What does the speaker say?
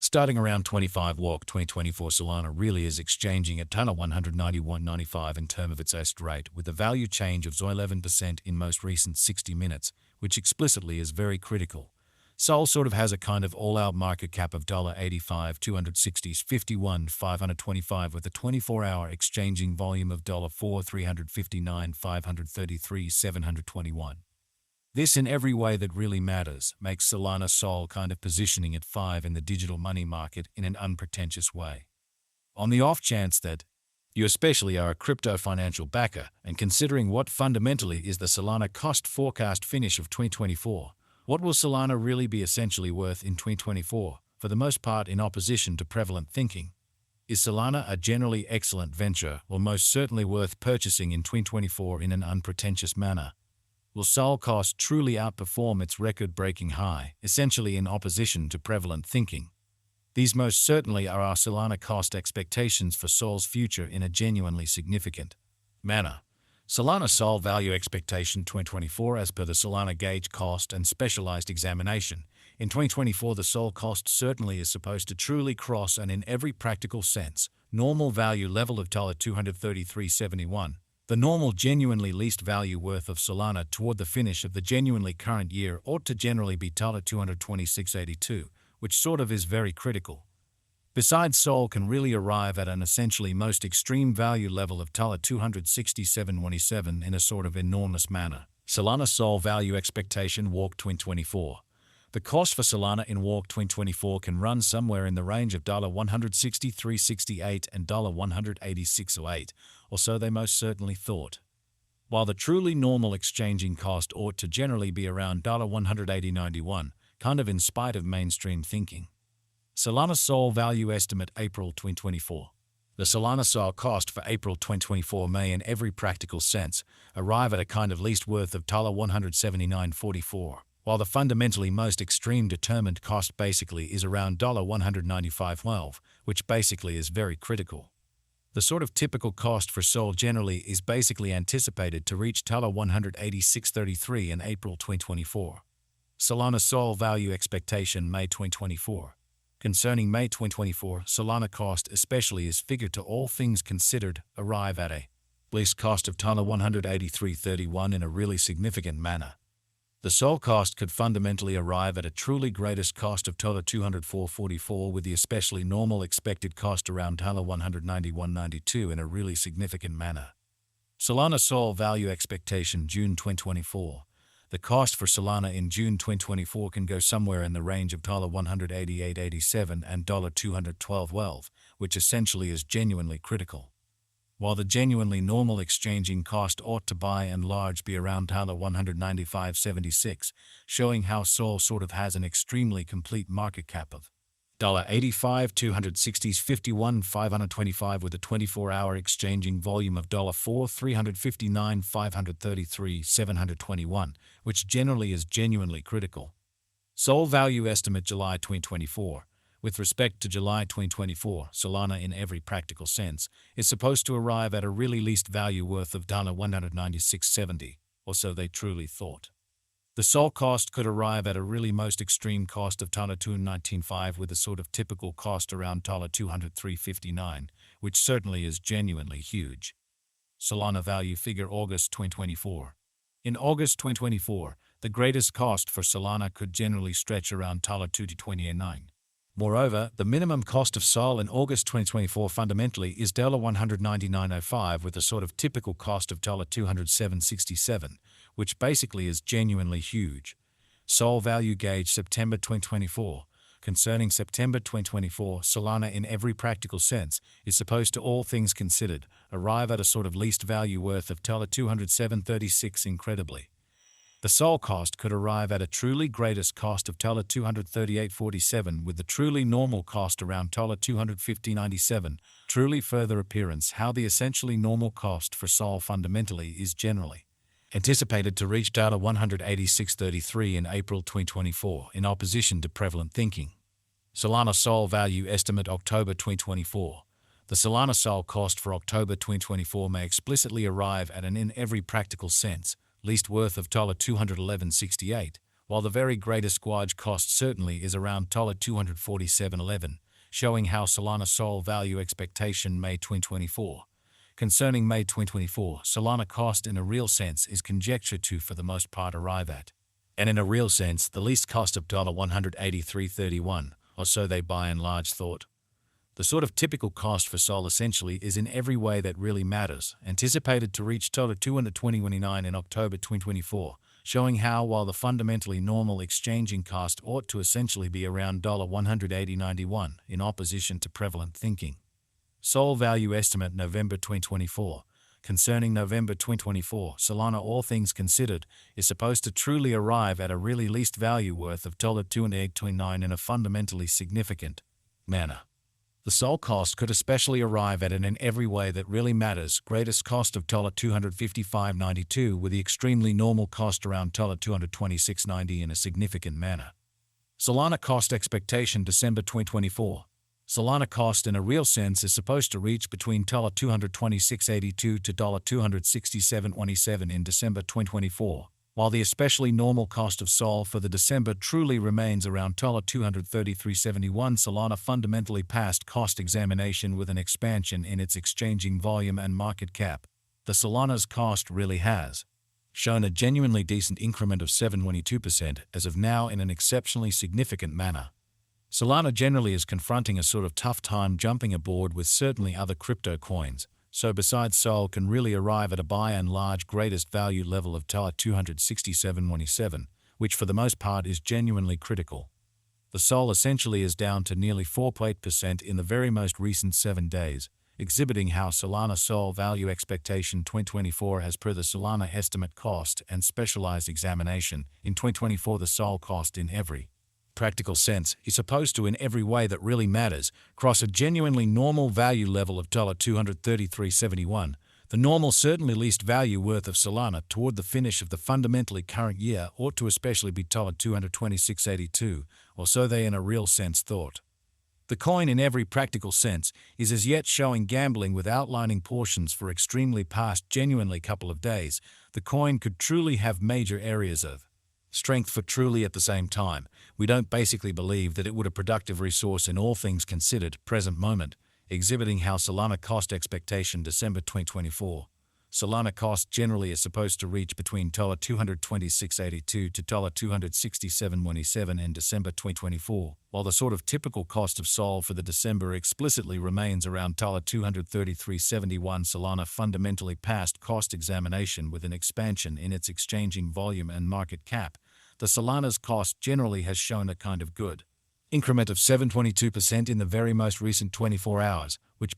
Starting around 25 walk 2024, Solana really is exchanging at $191.95 in terms of its est rate, with a value change of 11% in most recent 60 minutes, which explicitly is very critical. Sol sort of has a kind of all-out market cap of $85, 260s, 51, 525 with a 24-hour exchanging volume of $4, 359, 533, 721. This, in every way that really matters, makes Solana Sol kind of positioning at 5 in the digital money market in an unpretentious way. On the off chance that you especially are a crypto financial backer and considering what fundamentally is the Solana cost forecast finish of 2024, what will Solana really be essentially worth in 2024, for the most part in opposition to prevalent thinking? Is Solana a generally excellent venture or most certainly worth purchasing in 2024 in an unpretentious manner? Will Sol cost truly outperform its record-breaking high, essentially in opposition to prevalent thinking? These most certainly are our Solana cost expectations for Sol's future in a genuinely significant manner. Solana Sol value expectation 2024 as per the Solana gauge cost and specialized examination. In 2024, the Sol cost certainly is supposed to truly cross and in every practical sense, normal value level of $233.71. The normal genuinely least value worth of Solana toward the finish of the genuinely current year ought to generally be $226.82, which sort of is very critical. Besides, Sol can really arrive at an essentially most extreme value level of $267.27 in a sort of enormous manner. Solana Sol value expectation walk 2024. The cost for Solana in walk 2024 can run somewhere in the range of $163.68 and $186.08, or so they most certainly thought. While the truly normal exchanging cost ought to generally be around $180.91, kind of in spite of mainstream thinking. Solana Sol value estimate April 2024. The Solana Sol cost for April 2024 may in every practical sense arrive at a kind of least worth of $179.44. While the fundamentally most extreme determined cost basically is around $195.12, which basically is very critical. The sort of typical cost for Sol generally is basically anticipated to reach $186.33 in April 2024. Solana Sol value expectation May 2024. Concerning May 2024, Solana cost especially is figured to all things considered arrive at a least cost of $183.31 in a really significant manner. The Sol cost could fundamentally arrive at a truly greatest cost of $204.44 with the especially normal expected cost around $191.92 in a really significant manner. Solana Sol value expectation June 2024. The cost for Solana in June 2024 can go somewhere in the range of $188.87 and $212.12, which essentially is genuinely critical. While the genuinely normal exchanging cost ought to by and large be around $195.76, showing how Sol sort of has an extremely complete market cap of $85, 260s, 51, 525 with a 24-hour exchanging volume of $4, 359, 533, 721, which generally is genuinely critical. Sol value estimate July 2024. With respect to July 2024, Solana in every practical sense is supposed to arrive at a really least value worth of $196.70, or so they truly thought. The Sol cost could arrive at a really most extreme cost of $219.5 with a sort of typical cost around $203.59, which certainly is genuinely huge. Solana value figure August 2024. In August 2024, the greatest cost for Solana could generally stretch around $229. Moreover, the minimum cost of Sol in August 2024 fundamentally is $199.05 with a sort of typical cost of $207.67, which basically is genuinely huge. Sol value gauge September 2024. Concerning September 2024, Solana in every practical sense is supposed to all things considered arrive at a sort of least value worth of $207.36 incredibly. The Sol cost could arrive at a truly greatest cost of $238.47 with the truly normal cost around $250.97, truly further appearance how the essentially normal cost for Sol fundamentally is generally anticipated to reach $186.33 in April 2024 in opposition to prevalent thinking. Solana Sol value estimate October 2024. The Solana Sol cost for October 2024 may explicitly arrive at an in every practical sense least worth of $211.68, while the very greatest squaj cost certainly is around $247.11, showing how Solana Sol value expectation May 2024. Concerning May 2024, Solana cost in a real sense is conjecture to for the most part arrive at. And in a real sense, the least cost of $183.31, or so they by and large thought. The sort of typical cost for Sol essentially is in every way that really matters, anticipated to reach $220.29 in October 2024, showing how while the fundamentally normal exchanging cost ought to essentially be around $180.91 in opposition to prevalent thinking. Sol value estimate November 2024. Concerning November 2024, Solana, all things considered, is supposed to truly arrive at a really least value worth of $208.29 in a fundamentally significant manner. The Sol cost could especially arrive at an in every way that really matters greatest cost of $255.92 with the extremely normal cost around $226.90 in a significant manner. Solana cost expectation December 2024. Solana cost in a real sense is supposed to reach between $226.82 to $267.27 in December 2024, while the especially normal cost of Sol for the December truly remains around $233.71. Solana fundamentally passed cost examination with an expansion in its exchanging volume and market cap. The Solana's cost really has shown a genuinely decent increment of 7.22% as of now in an exceptionally significant manner. Solana generally is confronting a sort of tough time jumping aboard with certainly other crypto coins, so besides Sol can really arrive at a by and large greatest value level of $267.27, which for the most part is genuinely critical. The Sol essentially is down to nearly 4.8% in the very most recent 7 days, exhibiting how Solana Sol value expectation 2024 as per the Solana estimate cost and specialized examination. In 2024 the Sol cost in every practical sense is supposed to in every way that really matters cross a genuinely normal value level of $233.71, the normal certainly least value worth of Solana toward the finish of the fundamentally current year ought to especially be $226.82, or so they in a real sense thought. The coin in every practical sense is as yet showing gambling with outlining portions for extremely past genuinely couple of days. The coin could truly have major areas of strength for truly at the same time. We don't basically believe that it would a productive resource in all things considered present moment, exhibiting how Solana cost expectation December 2024. Solana cost generally is supposed to reach between $226.82 to $267.27 in December 2024, while the sort of typical cost of Sol for the December explicitly remains around $233.71. Solana fundamentally passed cost examination with an expansion in its exchanging volume and market cap. The Solana's cost generally has shown a kind of good increment of 7.22% in the very most recent 24 hours, which